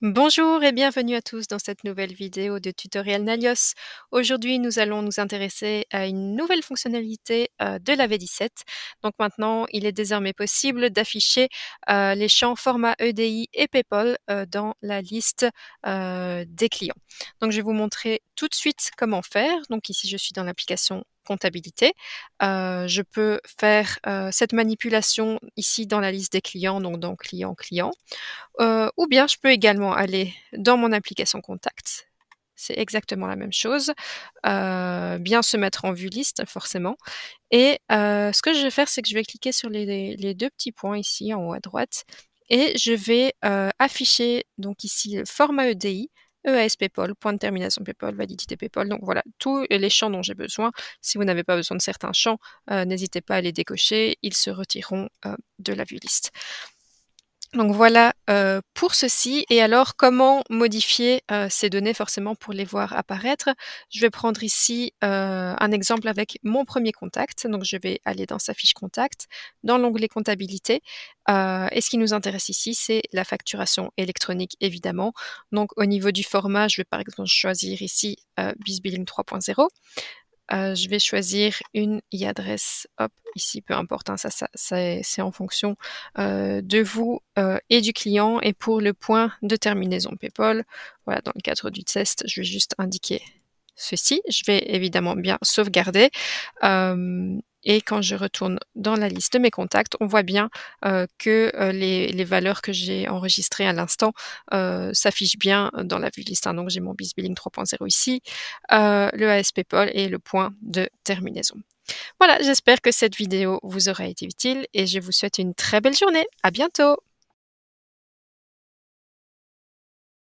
Bonjour et bienvenue à tous dans cette nouvelle vidéo de tutoriel Nalios. Aujourd'hui, nous allons nous intéresser à une nouvelle fonctionnalité de la V17. Donc maintenant, il est désormais possible d'afficher les champs format EDI et PayPal dans la liste des clients. Donc je vais vous montrer tout de suite comment faire. Donc ici, je suis dans l'application comptabilité. Je peux faire cette manipulation ici dans la liste des clients, donc dans client. Ou bien je peux également aller dans mon application Contacts. C'est exactement la même chose. Bien se mettre en vue liste forcément et ce que je vais faire, c'est que je vais cliquer sur les 2 petits points ici en haut à droite et je vais, afficher donc ici le format EDI, EAS PayPal, point de termination PayPal, validité PayPal. Donc voilà, tous les champs dont j'ai besoin. Si vous n'avez pas besoin de certains champs, n'hésitez pas à les décocher, ils se retireront, de la vue liste. Donc voilà, pour ceci et alors comment modifier, ces données forcément pour les voir apparaître? Je vais prendre ici, un exemple avec mon premier contact. Donc je vais aller dans sa fiche contact, dans l'onglet comptabilité, et ce qui nous intéresse ici, c'est la facturation électronique évidemment. Donc au niveau du format, je vais par exemple choisir ici, BizBilling 3.0. Je vais choisir une e-adresse, hop, ici, peu importe, hein, ça c'est en fonction, de vous, et du client et pour le point de terminaison PayPal, voilà, dans le cadre du test, je vais juste indiquer ceci. Je vais évidemment bien sauvegarder, et quand je retourne dans la liste de mes contacts, on voit bien, que, les valeurs que j'ai enregistrées à l'instant, s'affichent bien dans la vue liste, hein. Donc j'ai mon BizBilling 3.0 ici, le AS PayPal et le point de terminaison. Voilà, j'espère que cette vidéo vous aura été utile et je vous souhaite une très belle journée. À bientôt!